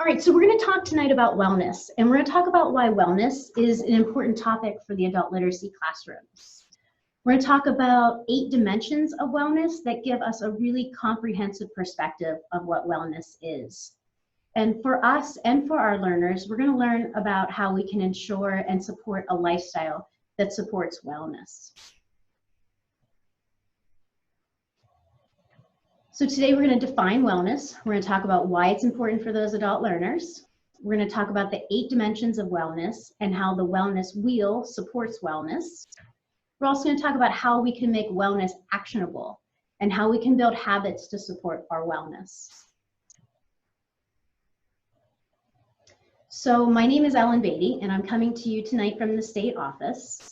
All right, so we're going to talk tonight about wellness, and we're going to talk about why wellness is an important topic for the adult literacy classrooms. We're going to talk about 8 dimensions of wellness that give us a really comprehensive perspective of what wellness is. And for us and for our learners, we're going to learn about how we can ensure and support a lifestyle that supports wellness. So today we're going to define wellness. We're going to talk about why it's important for those adult learners. We're going to talk about the 8 dimensions of wellness and how the wellness wheel supports wellness. We're also going to talk about how we can make wellness actionable and how we can build habits to support our wellness. So my name is Ellen Beatty, and I'm coming to you tonight from the state office,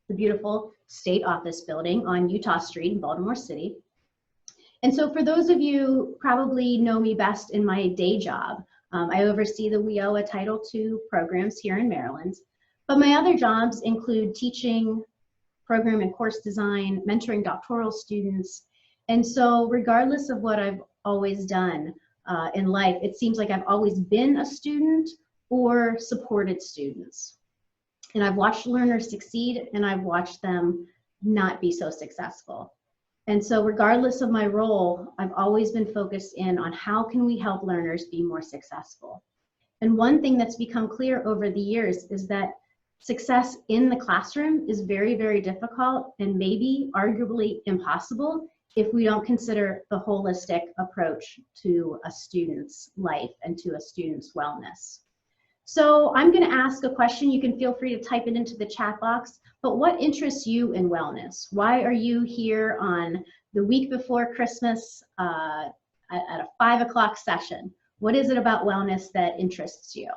the beautiful state office building on Utah Street in Baltimore City. And so for those of you who probably know me best in my day job, I oversee the WIOA Title II programs here in Maryland. But my other jobs include teaching, program and course design, mentoring doctoral students. And so regardless of what I've always done in life, it seems like I've always been a student or supported students. And I've watched learners succeed, and I've watched them not be so successful. And so regardless of my role, I've always been focused in on how can we help learners be more successful. And one thing that's become clear over the years is that success in the classroom is very, very difficult and maybe arguably impossible if we don't consider the holistic approach to a student's life and to a student's wellness. So I'm going to ask a question. You can feel free to type it into the chat box, but what interests you in wellness? Why are you here on the week before Christmas at a 5 o'clock session? What is it about wellness that interests you?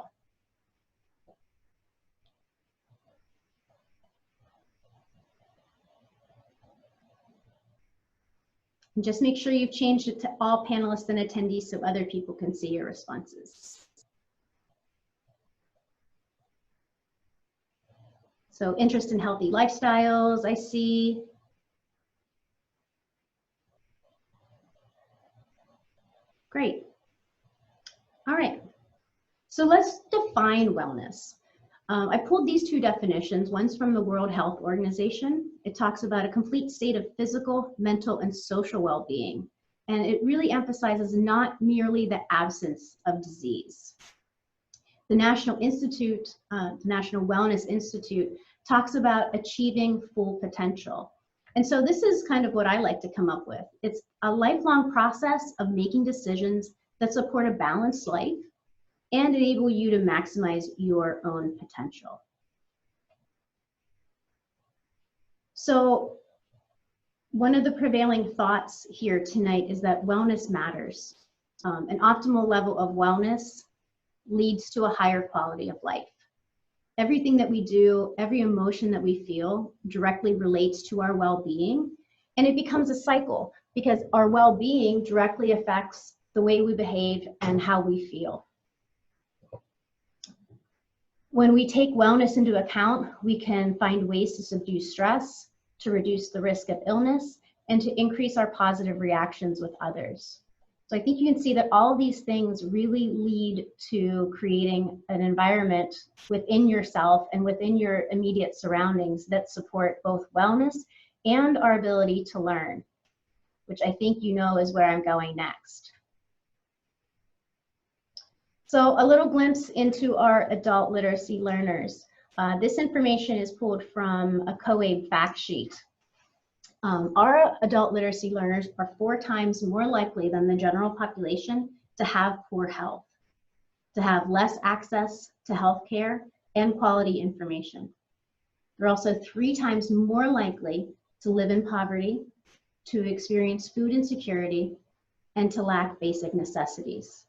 And just make sure you've changed it to all panelists and attendees so other people can see your responses. So interest in healthy lifestyles, I see. Great. All right. So let's define wellness. I pulled these 2 definitions. One's from the World Health Organization. It talks about a complete state of physical, mental, and social well-being. And it really emphasizes not merely the absence of disease. The National Wellness Institute talks about achieving full potential. And so this is kind of what I like to come up with. It's a lifelong process of making decisions that support a balanced life and enable you to maximize your own potential. So one of the prevailing thoughts here tonight is that wellness matters. An optimal level of wellness leads to a higher quality of life. Everything that we do, every emotion that we feel directly relates to our well-being, and it becomes a cycle because our well-being directly affects the way we behave and how we feel. When we take wellness into account, we can find ways to subdue stress, to reduce the risk of illness, and to increase our positive reactions with others. So I think you can see that all of these things really lead to creating an environment within yourself and within your immediate surroundings that support both wellness and our ability to learn, which I think you know is where I'm going next. So a little glimpse into our adult literacy learners. This information is pulled from a COABE fact sheet. Our adult literacy learners are 4 times more likely than the general population to have poor health, to have less access to health care and quality information. They're also 3 times more likely to live in poverty, to experience food insecurity, and to lack basic necessities.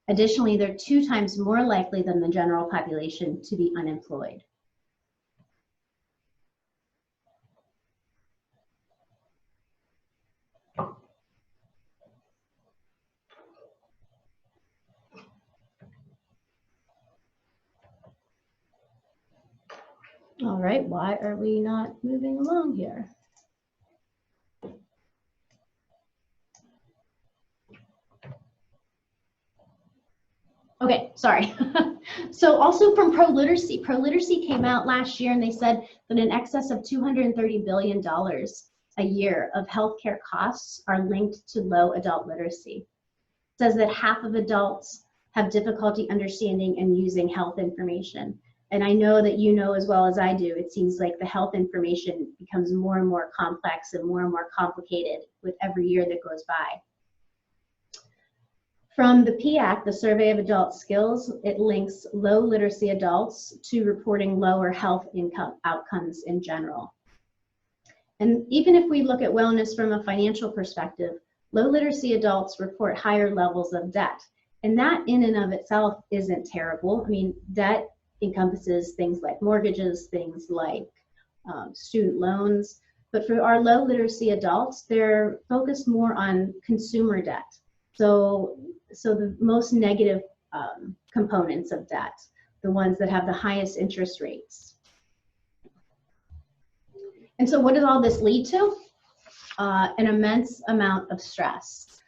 Additionally, they're 2 times more likely than the general population to be unemployed. All right, why are we not moving along here? Okay, sorry. So also from pro-literacy came out last year and they said that in excess of $230 billion a year of healthcare costs are linked to low adult literacy. It says that half of adults have difficulty understanding and using health information. And I know that you know as well as I do, it seems like the health information becomes more and more complex and more complicated with every year that goes by. From the PAC, the Survey of Adult Skills, it links low literacy adults to reporting lower health outcomes in general. And even if we look at wellness from a financial perspective, low literacy adults report higher levels of debt. And that in and of itself isn't terrible. I mean, debt encompasses things like mortgages, things like student loans. But for our low literacy adults, they're focused more on consumer debt. So the most negative components of debt, the ones that have the highest interest rates. And so what does all this lead to? An immense amount of stress.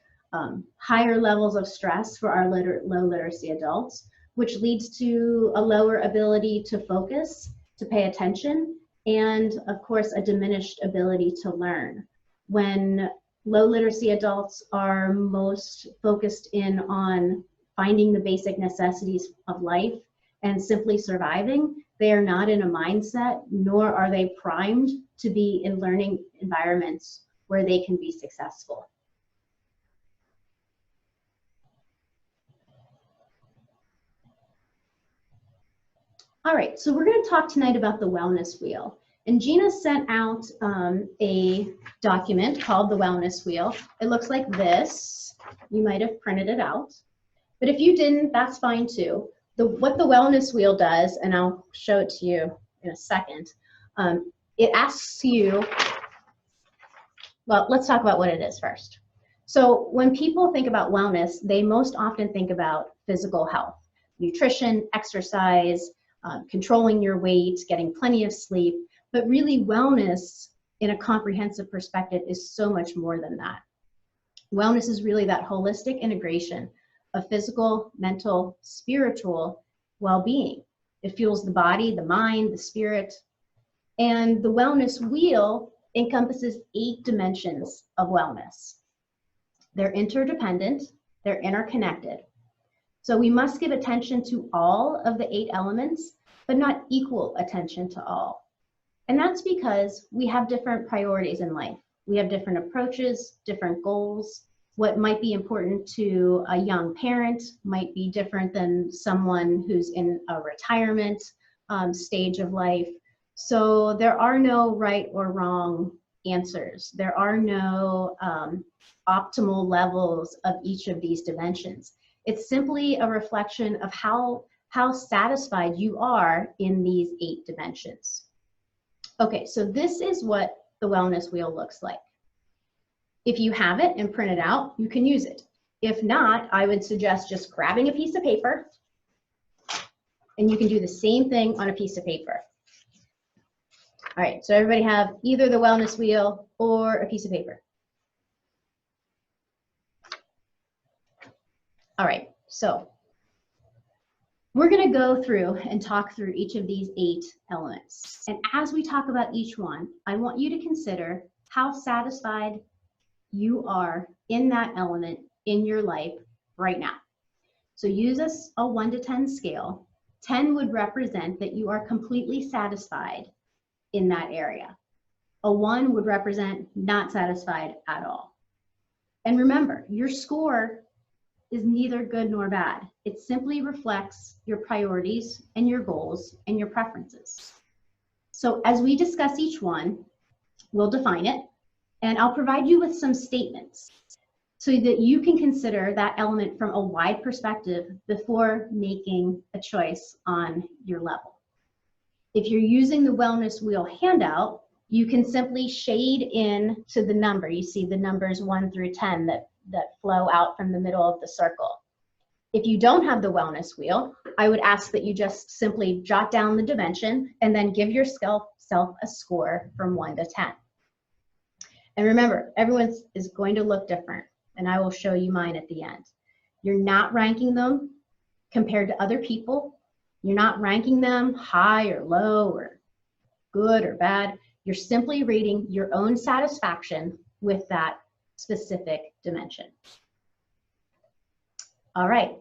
Higher levels of stress for our low literacy adults, which leads to a lower ability to focus, to pay attention, and of course a diminished ability to learn. When low literacy adults are most focused in on finding the basic necessities of life and simply surviving, they are not in a mindset, nor are they primed to be in learning environments where they can be successful. All right, so we're going to talk tonight about the wellness wheel. And Gina sent out a document called the Wellness Wheel. It looks like this. You might have printed it out. But if you didn't, that's fine too. What the Wellness Wheel does, and I'll show it to you in a second, it asks you, well, let's talk about what it is first. So when people think about wellness, they most often think about physical health, nutrition, exercise, controlling your weight, getting plenty of sleep. But really, wellness in a comprehensive perspective is so much more than that. Wellness is really that holistic integration of physical, mental, spiritual well-being. It fuels the body, the mind, the spirit. And the wellness wheel encompasses 8 dimensions of wellness. They're interdependent, they're interconnected. So we must give attention to all of the 8 elements, but not equal attention to all. And that's because we have different priorities in life. We have different approaches, different goals. What might be important to a young parent might be different than someone who's in a retirement stage of life. So there are no right or wrong answers. There are no optimal levels of each of these dimensions. It's simply a reflection of how satisfied you are in these 8 dimensions. Okay, so this is what the wellness wheel looks like. If you have it and print it out, you can use it. If not, I would suggest just grabbing a piece of paper, and you can do the same thing on a piece of paper. All right, so everybody have either the wellness wheel or a piece of paper. All right, so we're going to go through and talk through each of these 8 elements. And as we talk about each one, I want you to consider how satisfied you are in that element in your life right now. So use a 1 to 10 scale. 10 would represent that you are completely satisfied in that area. A 1 would represent not satisfied at all. And remember, your score is neither good nor bad. It simply reflects your priorities and your goals and your preferences. So as we discuss each one, we'll define it, and I'll provide you with some statements so that you can consider that element from a wide perspective before making a choice on your level. If you're using the Wellness Wheel handout, you can simply shade in to the number. You see the numbers 1 through 10 that flow out from the middle of the circle. If you don't have the Wellness Wheel, I would ask that you just simply jot down the dimension and then give yourself a score from 1 to 10. And remember, everyone's is going to look different, and I will show you mine at the end. You're not ranking them compared to other people. You're not ranking them high or low or good or bad. You're simply rating your own satisfaction with that specific dimension. All right,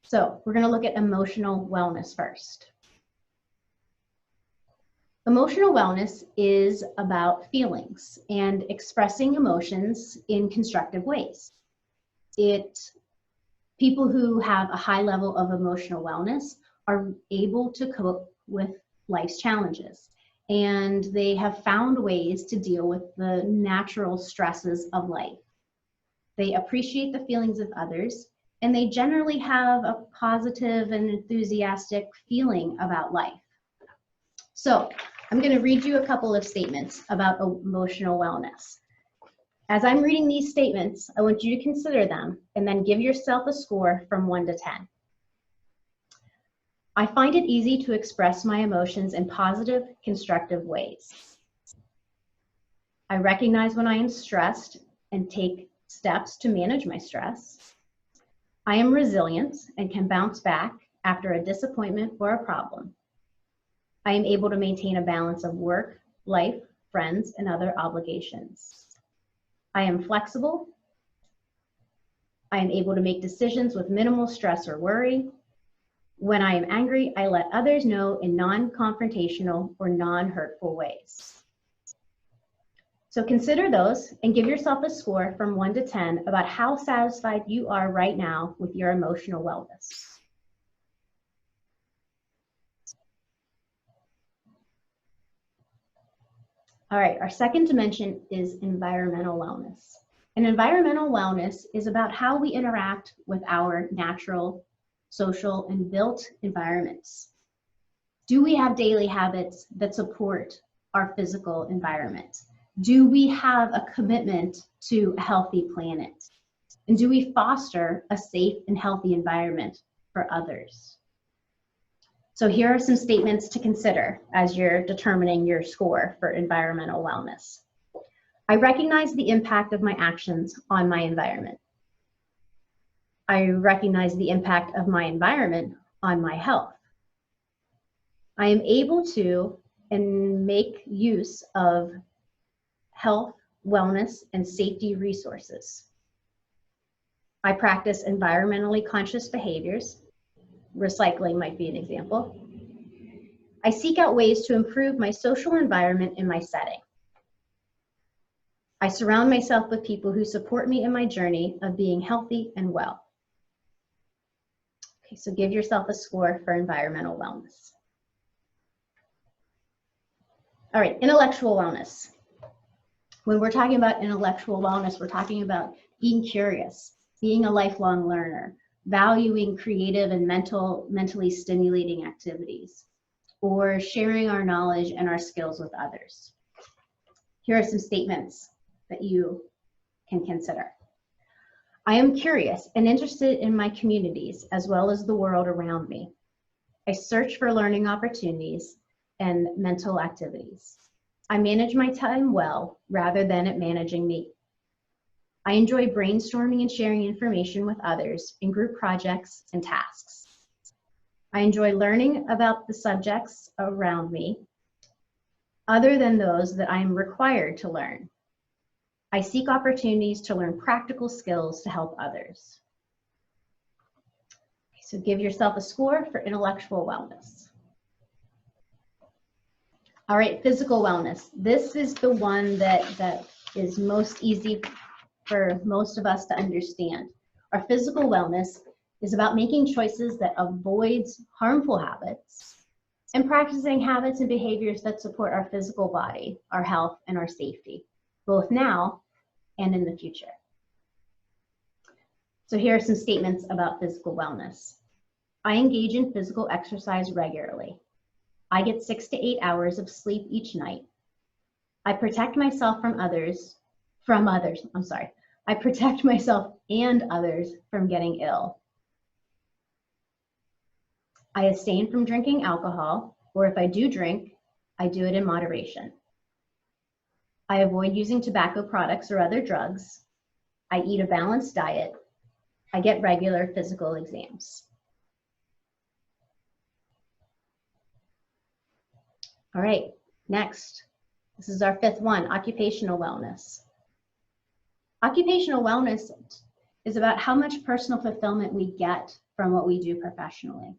so we're going to look at emotional wellness first. Emotional wellness is about feelings and expressing emotions in constructive ways. People who have a high level of emotional wellness are able to cope with life's challenges, and they have found ways to deal with the natural stresses of life. They appreciate the feelings of others, and they generally have a positive and enthusiastic feeling about life. So I'm going to read you a couple of statements about emotional wellness. As I'm reading these statements, I want you to consider them and then give yourself a score from 1 to 10. I find it easy to express my emotions in positive, constructive ways. I recognize when I am stressed and take steps to manage my stress. I am resilient and can bounce back after a disappointment or a problem. I am able to maintain a balance of work, life, friends, and other obligations. I am flexible. I am able to make decisions with minimal stress or worry. When I am angry, I let others know in non-confrontational or non-hurtful ways. So consider those and give yourself a score from 1 to 10 about how satisfied you are right now with your emotional wellness. All right, our second dimension is environmental wellness. And environmental wellness is about how we interact with our natural, social, and built environments. Do we have daily habits that support our physical environment? Do we have a commitment to a healthy planet? And do we foster a safe and healthy environment for others? So here are some statements to consider as you're determining your score for environmental wellness. I recognize the impact of my actions on my environment. I recognize the impact of my environment on my health. I am able to and make use of health, wellness, and safety resources. I practice environmentally conscious behaviors. Recycling might be an example. I seek out ways to improve my social environment in my setting. I surround myself with people who support me in my journey of being healthy and well. Okay, so give yourself a score for environmental wellness. All right, intellectual wellness. When we're talking about intellectual wellness, we're talking about being curious, being a lifelong learner, valuing creative and mentally stimulating activities, or sharing our knowledge and our skills with others. Here are some statements that you can consider. I am curious and interested in my communities as well as the world around me. I search for learning opportunities and mental activities. I manage my time well rather than it managing me. I enjoy brainstorming and sharing information with others in group projects and tasks. I enjoy learning about the subjects around me other than those that I am required to learn. I seek opportunities to learn practical skills to help others. Okay, so give yourself a score for intellectual wellness. All right, physical wellness. This is the one that is most easy for most of us to understand. Our physical wellness is about making choices that avoids harmful habits and practicing habits and behaviors that support our physical body, our health, and our safety, both now and in the future. So here are some statements about physical wellness. I engage in physical exercise regularly. I get 6 to 8 hours of sleep each night. I protect myself I protect myself and others from getting ill. I abstain from drinking alcohol, or if I do drink, I do it in moderation. I avoid using tobacco products or other drugs. I eat a balanced diet. I get regular physical exams. All right, next. This is our fifth one, occupational wellness. Occupational wellness is about how much personal fulfillment we get from what we do professionally.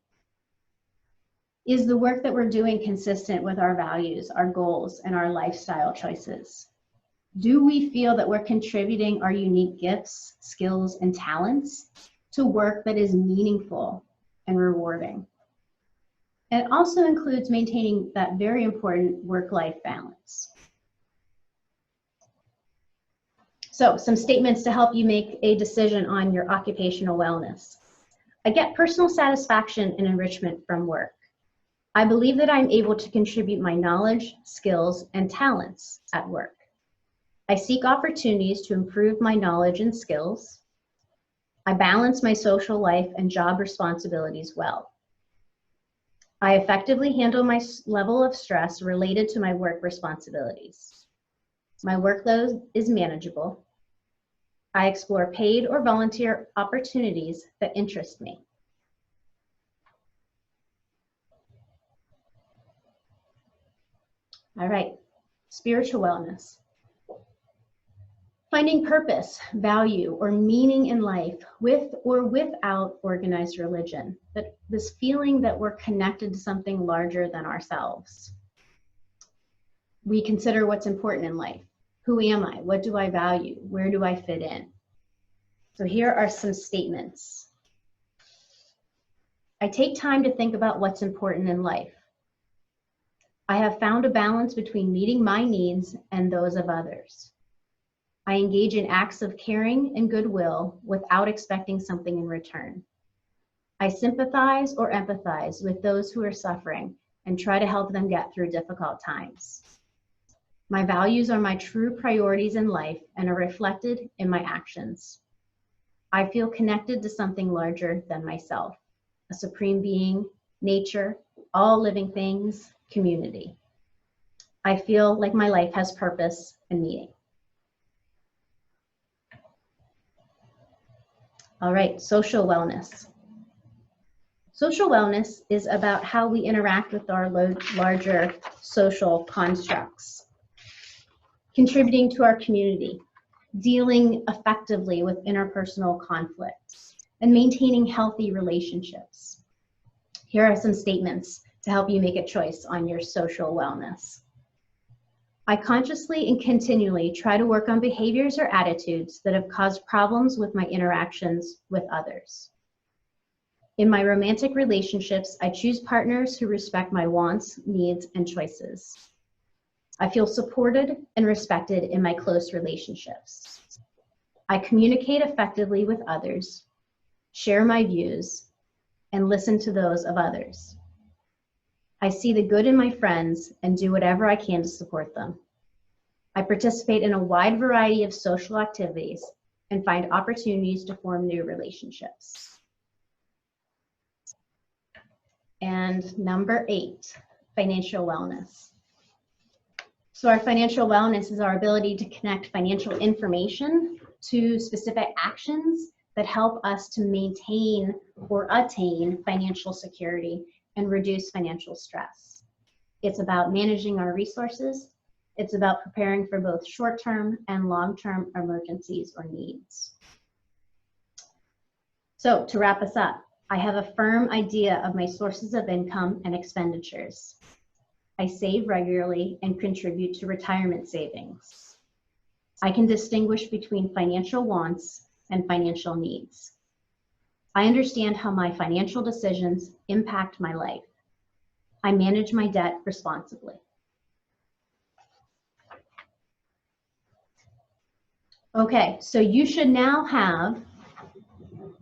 Is the work that we're doing consistent with our values, our goals, and our lifestyle choices? Do we feel that we're contributing our unique gifts, skills, and talents to work that is meaningful and rewarding? And it also includes maintaining that very important work-life balance. So, some statements to help you make a decision on your occupational wellness. I get personal satisfaction and enrichment from work. I believe that I'm able to contribute my knowledge, skills, and talents at work. I seek opportunities to improve my knowledge and skills. I balance my social life and job responsibilities well. I effectively handle my level of stress related to my work responsibilities. My workload is manageable. I explore paid or volunteer opportunities that interest me. All right, spiritual wellness. Finding purpose, value, or meaning in life with or without organized religion. But this feeling that we're connected to something larger than ourselves. We consider what's important in life. Who am I? What do I value? Where do I fit in? So here are some statements. I take time to think about what's important in life. I have found a balance between meeting my needs and those of others. I engage in acts of caring and goodwill without expecting something in return. I sympathize or empathize with those who are suffering and try to help them get through difficult times. My values are my true priorities in life and are reflected in my actions. I feel connected to something larger than myself, a supreme being, nature, all living things, community. I feel like my life has purpose and meaning. All right, social wellness. Social wellness is about how we interact with our larger social constructs, contributing to our community, dealing effectively with interpersonal conflicts, and maintaining healthy relationships. Here are some statements to help you make a choice on your social wellness. I consciously and continually try to work on behaviors or attitudes that have caused problems with my interactions with others. In my romantic relationships, I choose partners who respect my wants, needs, and choices. I feel supported and respected in my close relationships. I communicate effectively with others, share my views, and listen to those of others. I see the good in my friends and do whatever I can to support them. I participate in a wide variety of social activities and find opportunities to form new relationships. And number 8, financial wellness. So our financial wellness is our ability to connect financial information to specific actions that help us to maintain or attain financial security and reduce financial stress. It's about managing our resources. It's about preparing for both short-term and long-term emergencies or needs. So to wrap us up, I have a firm idea of my sources of income and expenditures. I save regularly and contribute to retirement savings. I can distinguish between financial wants and financial needs. I understand how my financial decisions impact my life. I manage my debt responsibly. Okay, so you should now have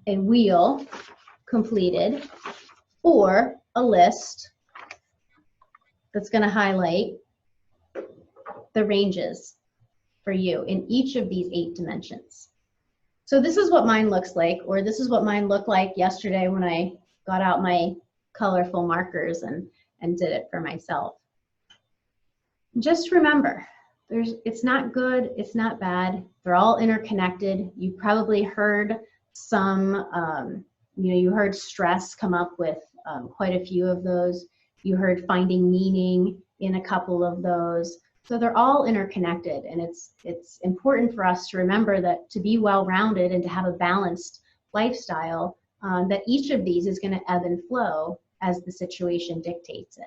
a wheel completed or a list that's going to highlight the ranges for you in each of these 8 dimensions. So this is what mine looks like, or this is what mine looked like yesterday when I got out my colorful markers and did it for myself. Just remember, it's not good, it's not bad. They're all interconnected. You probably heard some, you heard stress come up with quite a few of those. You heard finding meaning, in a couple of those. So they're all interconnected, and it's important for us to remember that to be well-rounded and to have a balanced lifestyle, that each of these is going to ebb and flow as the situation dictates it.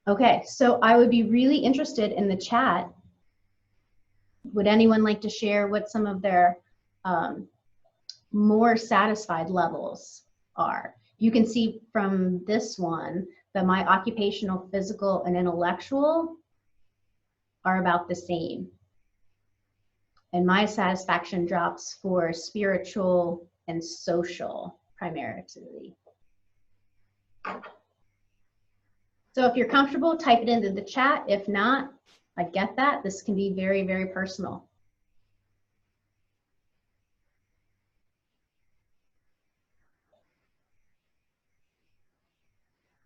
Okay, so I would be really interested in the chat. Would anyone like to share what some of their more satisfied levels are? You can see from this one that my occupational, physical, and intellectual are about the same. And my satisfaction drops for spiritual and social primarily. So if you're comfortable, type it into the chat. If not, I get that. This can be very, very personal.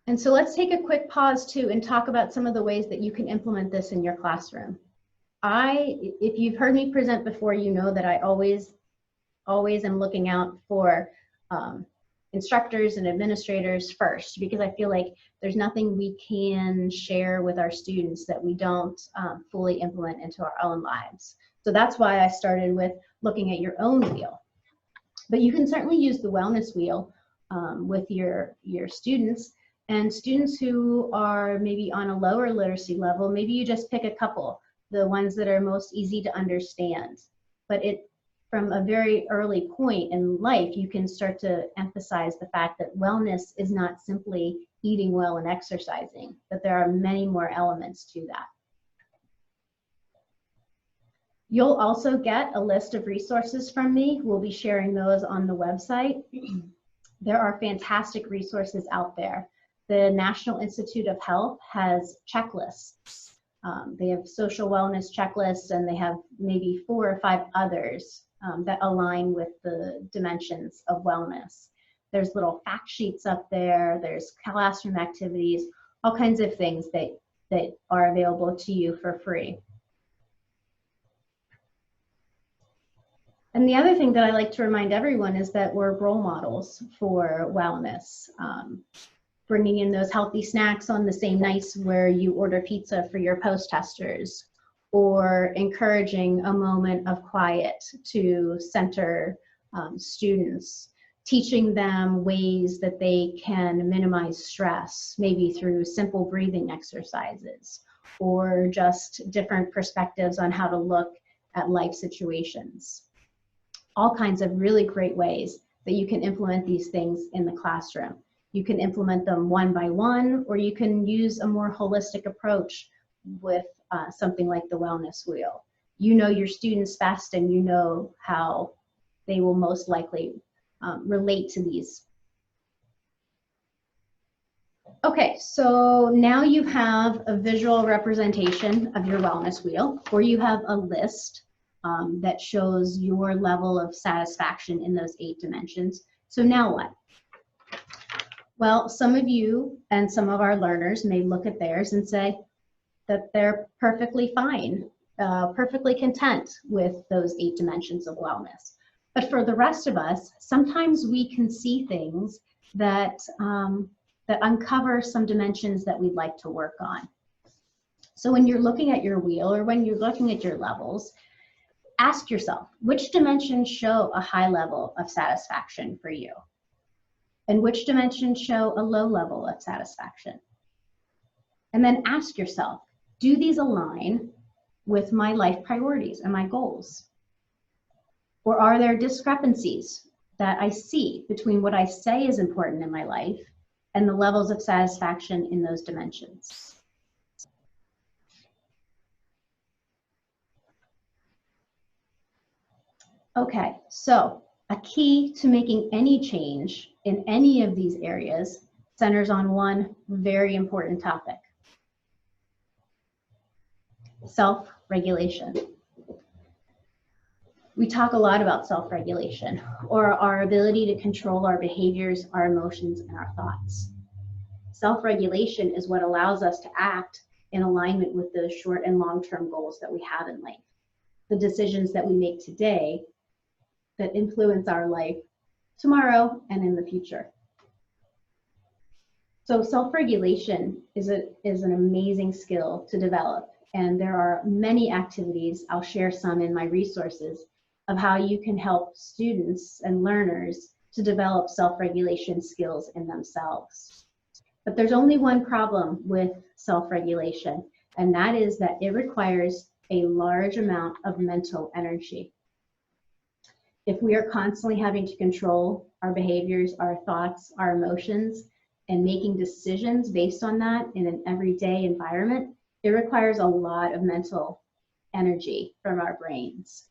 And so let's take a quick pause too and talk about some of the ways that you can implement this in your classroom. If you've heard me present before, you know that I always am looking out for instructors and administrators first, because I feel like there's nothing we can share with our students that we don't fully implement into our own lives. So that's why I started with looking at your own wheel. But you can certainly use the wellness wheel with your students. And students who are maybe on a lower literacy level, maybe you just pick a couple, the ones that are most easy to understand. But from a very early point in life, you can start to emphasize the fact that wellness is not simply eating well and exercising, but there are many more elements to that. You'll also get a list of resources from me. We'll be sharing those on the website. There are fantastic resources out there. The National Institute of Health has checklists. They have social wellness checklists, and they have maybe 4 or 5 others that align with the dimensions of wellness. There's little fact sheets up there. There's classroom activities, all kinds of things that are available to you for free. And the other thing that I like to remind everyone is that we're role models for wellness. Bringing in those healthy snacks on the same nights where you order pizza for your post-testers, or encouraging a moment of quiet to center students, teaching them ways that they can minimize stress, maybe through simple breathing exercises, or just different perspectives on how to look at life situations. All kinds of really great ways that you can implement these things in the classroom. You can implement them one by one, or you can use a more holistic approach with something like the wellness wheel. You know your students best, and you know how they will most likely relate to these. Okay, so now you have a visual representation of your wellness wheel, or you have a list that shows your level of satisfaction in those 8 dimensions. So now what? Well, some of you and some of our learners may look at theirs and say that they're perfectly fine, perfectly content with those 8 dimensions of wellness. But for the rest of us, sometimes we can see things that, that uncover some dimensions that we'd like to work on. So when you're looking at your wheel, or when you're looking at your levels, ask yourself, which dimensions show a high level of satisfaction for you? And which dimensions show a low level of satisfaction? And then ask yourself, do these align with my life priorities and my goals? Or are there discrepancies that I see between what I say is important in my life and the levels of satisfaction in those dimensions? Okay, so a key to making any change in any of these areas centers on one very important topic: self-regulation. We talk a lot about self-regulation, or our ability to control our behaviors, our emotions, and our thoughts. Self-regulation is what allows us to act in alignment with the short and long-term goals that we have in life. The decisions that we make today that influence our life tomorrow and in the future. So self-regulation is an amazing skill to develop, and there are many activities, I'll share some in my resources, of how you can help students and learners to develop self-regulation skills in themselves. But there's only one problem with self-regulation, and that is that it requires a large amount of mental energy. If we are constantly having to control our behaviors, our thoughts, our emotions, and making decisions based on that in an everyday environment, it requires a lot of mental energy from our brains.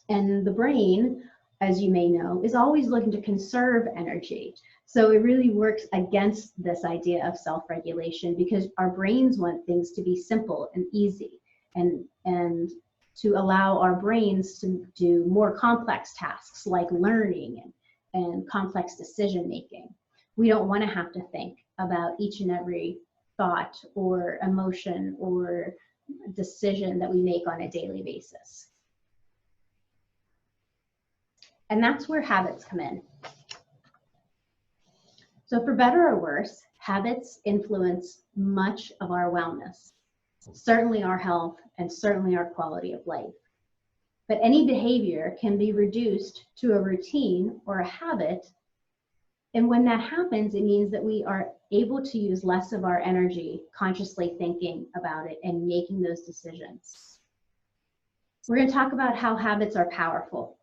And the brain, as you may know, is always looking to conserve energy. So it really works against this idea of self-regulation, because our brains want things to be simple and easy, and to allow our brains to do more complex tasks like learning and complex decision making. We don't want to have to think about each and every thought or emotion or decision that we make on a daily basis. And that's where habits come in. So for better or worse, habits influence much of our wellness, certainly our health and certainly our quality of life. But any behavior can be reduced to a routine or a habit. And when that happens, it means that we are able to use less of our energy consciously thinking about it and making those decisions. We're going to talk about how habits are powerful.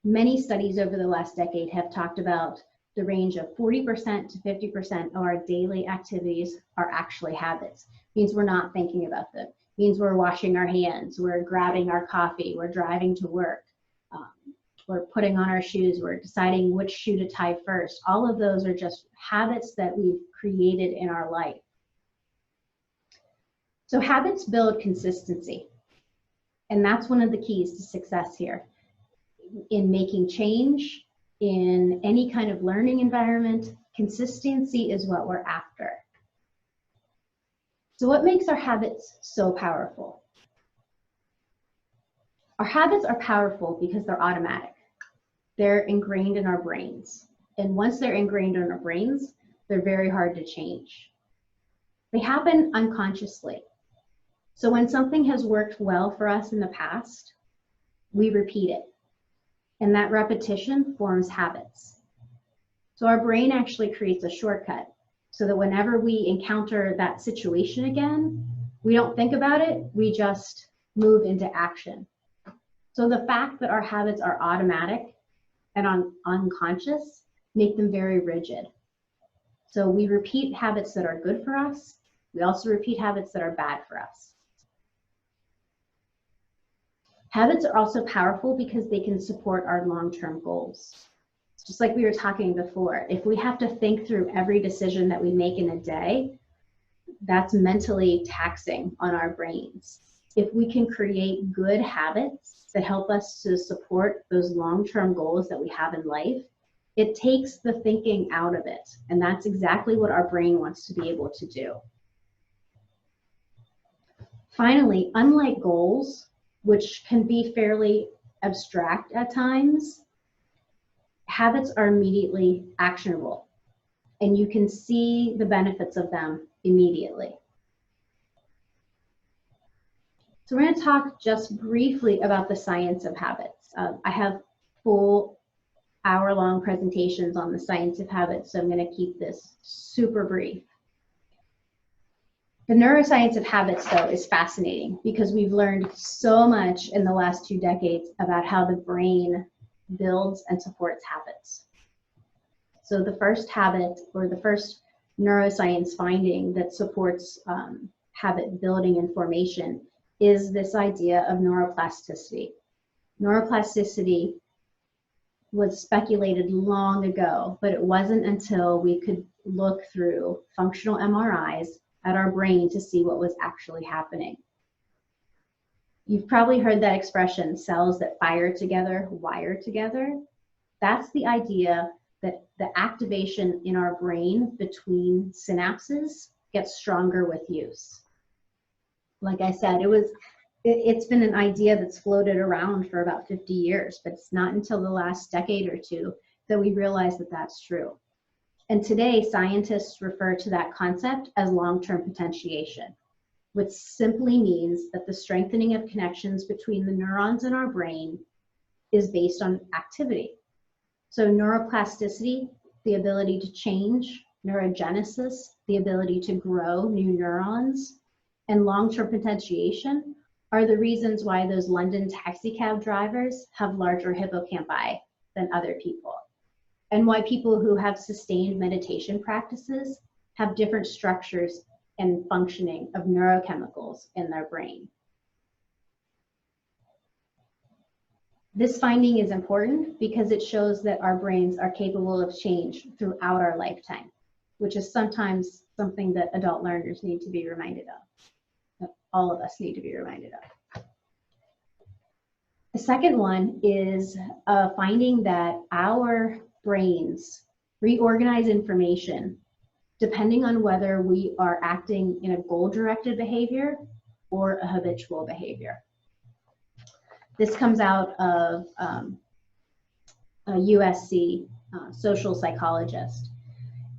Many studies over the last decade have talked about the range of 40% to 50% of our daily activities are actually habits. Means we're not thinking about them. Means we're washing our hands, we're grabbing our coffee, we're driving to work, we're putting on our shoes, we're deciding which shoe to tie first. All of those are just habits that we've created in our life. So habits build consistency, and that's one of the keys to success here. In making change, in any kind of learning environment, consistency is what we're after. So what makes our habits so powerful? Our habits are powerful because they're automatic. They're ingrained in our brains. And once they're ingrained in our brains, they're very hard to change. They happen unconsciously. So when something has worked well for us in the past, we repeat it. And that repetition forms habits. So our brain actually creates a shortcut so that whenever we encounter that situation again, we don't think about it, we just move into action. So the fact that our habits are automatic and unconscious make them very rigid. So we repeat habits that are good for us. We also repeat habits that are bad for us. Habits are also powerful because they can support our long-term goals. Just like we were talking before, if we have to think through every decision that we make in a day, that's mentally taxing on our brains. If we can create good habits that help us to support those long-term goals that we have in life, it takes the thinking out of it. And that's exactly what our brain wants to be able to do. Finally, unlike goals, which can be fairly abstract at times, habits are immediately actionable, and you can see the benefits of them immediately. So we're going to talk just briefly about the science of habits. I have full hour-long presentations on the science of habits, so I'm going to keep this super brief. The neuroscience of habits, though, is fascinating because we've learned so much in the last 2 decades about how the brain builds and supports habits. So the first habit, or the first neuroscience finding that supports habit building and formation, is this idea of neuroplasticity. Neuroplasticity was speculated long ago, but it wasn't until we could look through functional MRIs at our brain to see what was actually happening. You've probably heard that expression, cells that fire together, wire together. That's the idea that the activation in our brain between synapses gets stronger with use. Like I said, it's been an idea that's floated around for about 50 years, but it's not until the last decade or two that we realize that that's true. And today, scientists refer to that concept as long-term potentiation, which simply means that the strengthening of connections between the neurons in our brain is based on activity. So neuroplasticity, the ability to change, neurogenesis, the ability to grow new neurons, and long-term potentiation are the reasons why those London taxi cab drivers have larger hippocampi than other people, and why people who have sustained meditation practices have different structures and functioning of neurochemicals in their brain. This finding is important because it shows that our brains are capable of change throughout our lifetime, which is sometimes something that adult learners need to be reminded of, that all of us need to be reminded of. The second one is a finding that our brains reorganize information depending on whether we are acting in a goal-directed behavior or a habitual behavior. This comes out of a USC social psychologist.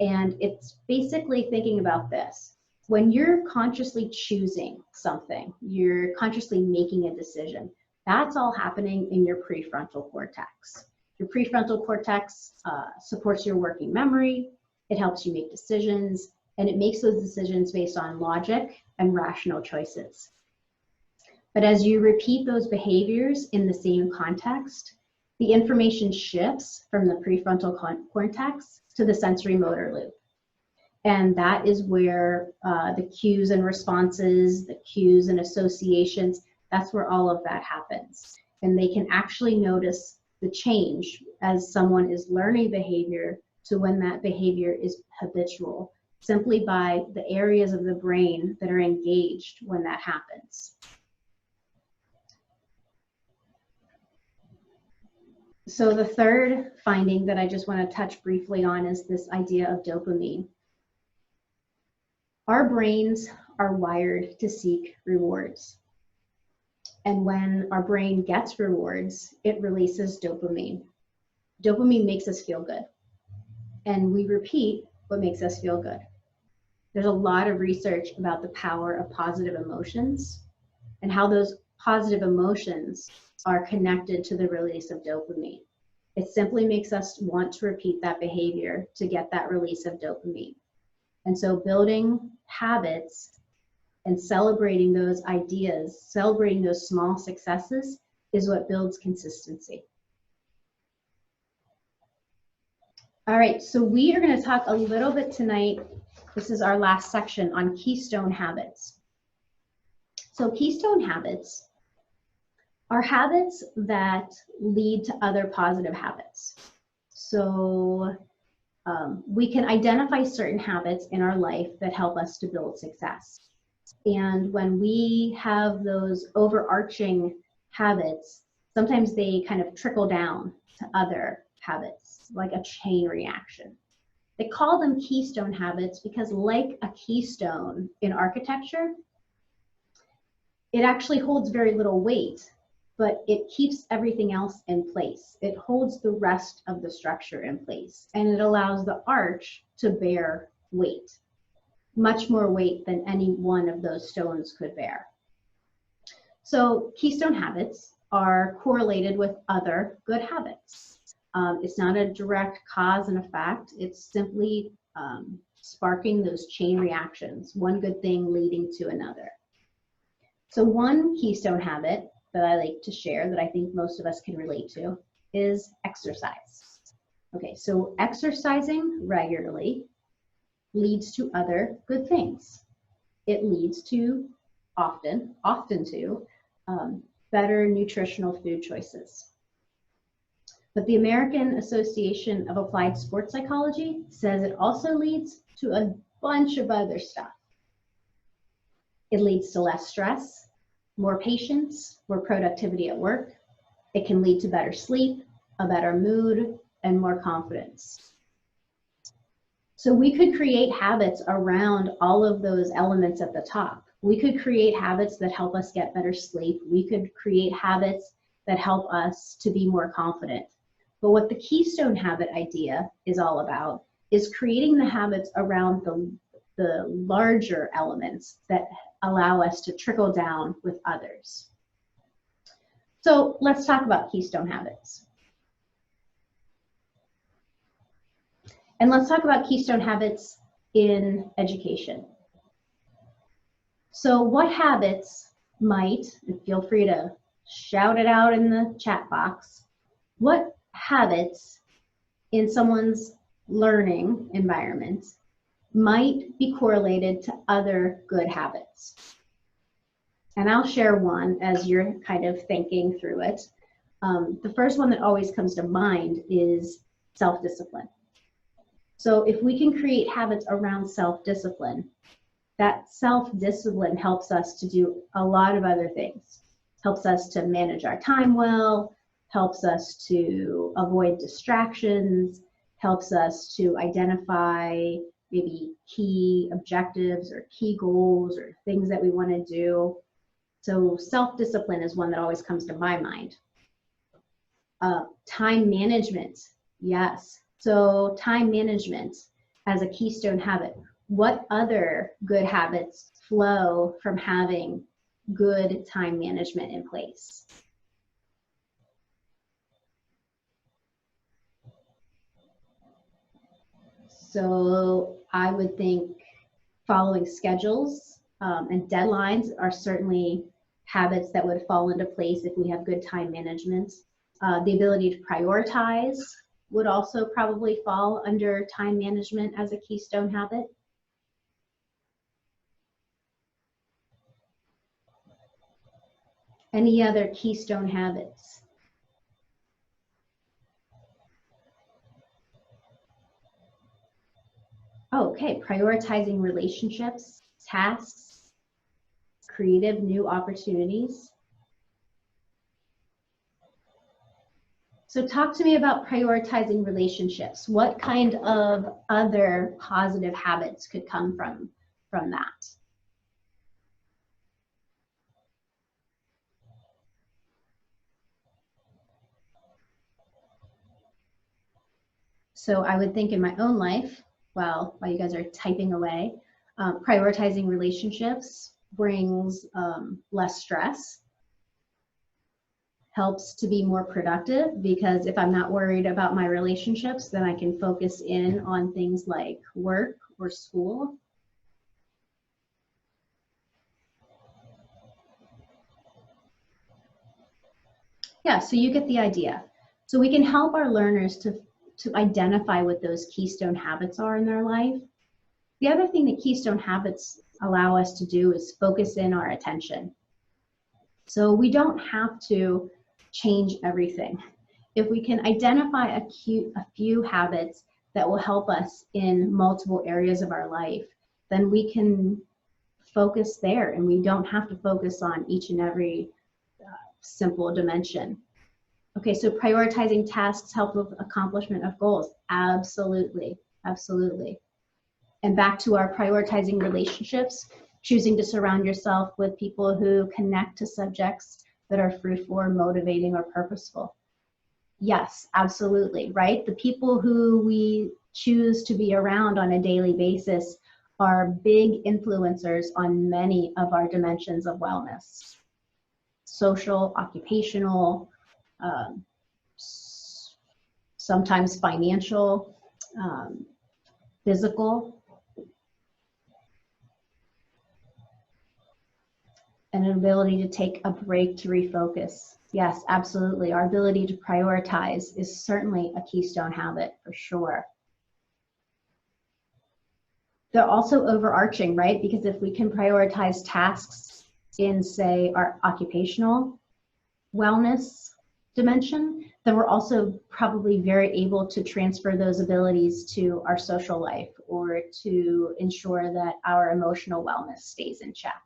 And it's basically thinking about this. When you're consciously choosing something, you're consciously making a decision, that's all happening in your prefrontal cortex. Your prefrontal cortex supports your working memory, it helps you make decisions, and it makes those decisions based on logic and rational choices. But as you repeat those behaviors in the same context, the information shifts from the prefrontal cortex to the sensory motor loop. And that is where the cues and responses, the cues and associations, that's where all of that happens. And they can actually notice the change as someone is learning behavior to when that behavior is habitual, simply by the areas of the brain that are engaged when that happens. So the third finding that I just want to touch briefly on is this idea of dopamine. Our brains are wired to seek rewards. And when our brain gets rewards, it releases dopamine. Dopamine makes us feel good. And we repeat what makes us feel good. There's a lot of research about the power of positive emotions and how those positive emotions are connected to the release of dopamine. It simply makes us want to repeat that behavior to get that release of dopamine. And so building habits and celebrating those ideas, celebrating those small successes is what builds consistency. All right, so we are going to talk a little bit tonight. This is our last section on Keystone Habits. So Keystone Habits are habits that lead to other positive habits. So we can identify certain habits in our life that help us to build success. And when we have those overarching habits, sometimes they kind of trickle down to other habits, like a chain reaction. They call them keystone habits because, like a keystone in architecture, it actually holds very little weight, but it keeps everything else in place. It holds the rest of the structure in place, and it allows the arch to bear weight, much more weight than any one of those stones could bear. So keystone habits are correlated with other good habits. It's not a direct cause and effect. It's simply sparking those chain reactions, one good thing leading to another. So one keystone habit that I like to share that I think most of us can relate to is exercise. Okay, so exercising regularly leads to other good things. It leads to often to better nutritional food choices. But the American Association of Applied Sports Psychology says it also leads to a bunch of other stuff. It leads to less stress, more patience, more productivity at work. It can lead to better sleep, a better mood, and more confidence. So we could create habits around all of those elements at the top. We could create habits that help us get better sleep. We could create habits that help us to be more confident. But what the keystone habit idea is all about is creating the habits around the larger elements that allow us to trickle down with others. So let's talk about Keystone Habits. And let's talk about Keystone Habits in education. So what habits might, and feel free to shout it out in the chat box, what habits in someone's learning environment might be correlated to other good habits? And I'll share one as you're kind of thinking through it. The first one that always comes to mind is self-discipline. So if we can create habits around self-discipline, that self-discipline helps us to do a lot of other things. Helps us to manage our time well, helps us to avoid distractions, helps us to identify maybe key objectives or key goals or things that we want to do. So self-discipline is one that always comes to my mind. Time management, yes. So time management as a keystone habit. What other good habits flow from having good time management in place? So I would think following schedules and deadlines are certainly habits that would fall into place if we have good time management. The ability to prioritize would also probably fall under time management as a keystone habit. Any other keystone habits? Okay, prioritizing relationships, tasks, creative new opportunities. So talk to me about prioritizing relationships. What kind of other positive habits could come from that? So I would think in my own life, while you guys are typing away, prioritizing relationships brings less stress, helps to be more productive, because if I'm not worried about my relationships, then I can focus in on things like work or school. Yeah, so you get the idea. So we can help our learners to identify what those keystone habits are in their life. The other thing that keystone habits allow us to do is focus in our attention. So we don't have to change everything. If we can identify a few habits that will help us in multiple areas of our life, then we can focus there, and we don't have to focus on each and every simple dimension. Okay, so prioritizing tasks help with accomplishment of goals. Absolutely, absolutely. And back to our prioritizing relationships, choosing to surround yourself with people who connect to subjects that are fruitful or motivating or purposeful. Yes, absolutely, right? The people who we choose to be around on a daily basis are big influencers on many of our dimensions of wellness. Social, occupational, sometimes financial, physical, and an ability to take a break to refocus. Yes, absolutely. Our ability to prioritize is certainly a keystone habit for sure. They're also overarching, right? Because if we can prioritize tasks in, say, our occupational wellness dimension, then we're also probably very able to transfer those abilities to our social life, or to ensure that our emotional wellness stays in check.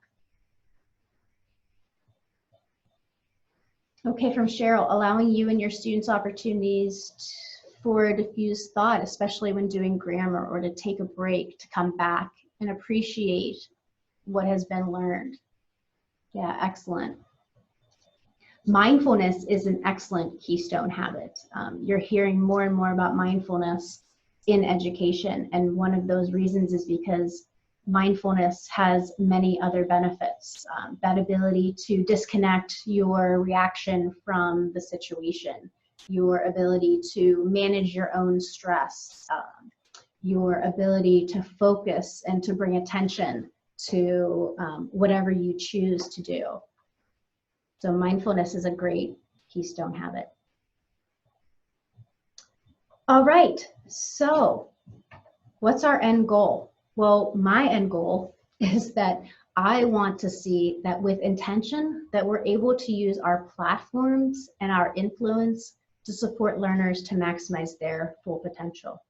Okay, from Cheryl, allowing you and your students opportunities for diffused thought, especially when doing grammar, or to take a break, to come back and appreciate what has been learned. Yeah, excellent. Mindfulness is an excellent keystone habit. You're hearing more and more about mindfulness in education. And one of those reasons is because mindfulness has many other benefits. That ability to disconnect your reaction from the situation, your ability to manage your own stress, your ability to focus and to bring attention to whatever you choose to do. So mindfulness is a great keystone habit. All right, so what's our end goal? Well, my end goal is that I want to see that with intention, that we're able to use our platforms and our influence to support learners to maximize their full potential.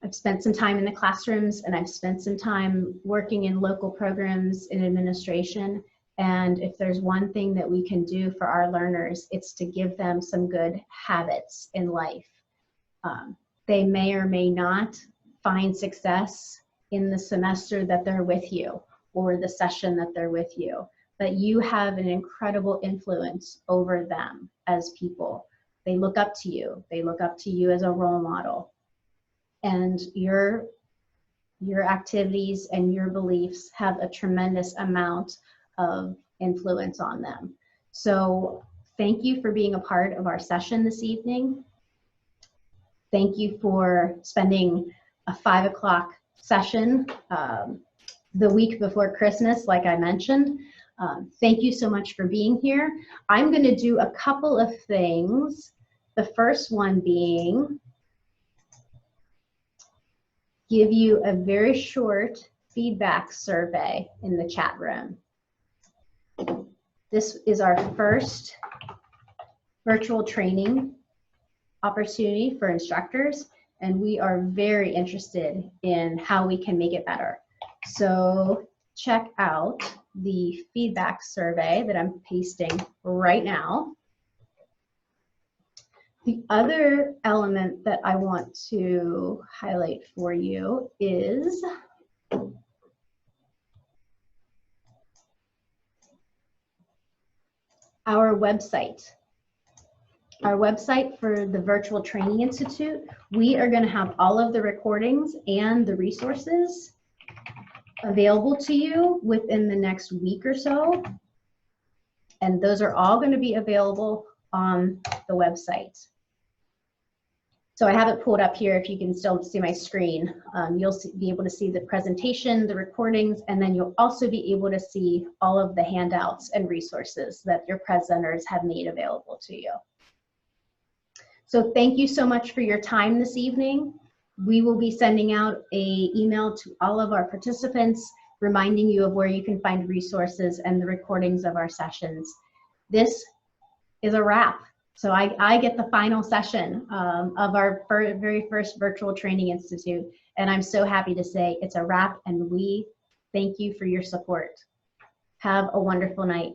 I've spent some time in the classrooms, and I've spent some time working in local programs in administration. And if there's one thing that we can do for our learners, it's to give them some good habits in life. They may or may not find success in the semester that they're with you or the session that they're with you, but you have an incredible influence over them as people. They look up to you. They look up to you as a role model. And your activities and your beliefs have a tremendous amount of influence on them. So thank you for being a part of our session this evening. Thank you for spending a 5 o'clock session the week before Christmas, like I mentioned. Thank you so much for being here. I'm going to do a couple of things. The first one being give you a very short feedback survey in the chat room. This is our first virtual training opportunity for instructors, and we are very interested in how we can make it better. So check out the feedback survey that I'm pasting right now. The other element that I want to highlight for you is our website. Our website for the Virtual Training Institute. We are going to have all of the recordings and the resources available to you within the next week or so. And those are all going to be available on the website. So I have it pulled up here if you can still see my screen. You'll be able to see the presentation, the recordings, and then you'll also be able to see all of the handouts and resources that your presenters have made available to you. So thank you so much for your time this evening. We will be sending out an email to all of our participants, reminding you of where you can find resources and the recordings of our sessions. This is a wrap. So I get the final session of our very first Virtual Training Institute, and I'm so happy to say it's a wrap, and we thank you for your support. Have a wonderful night.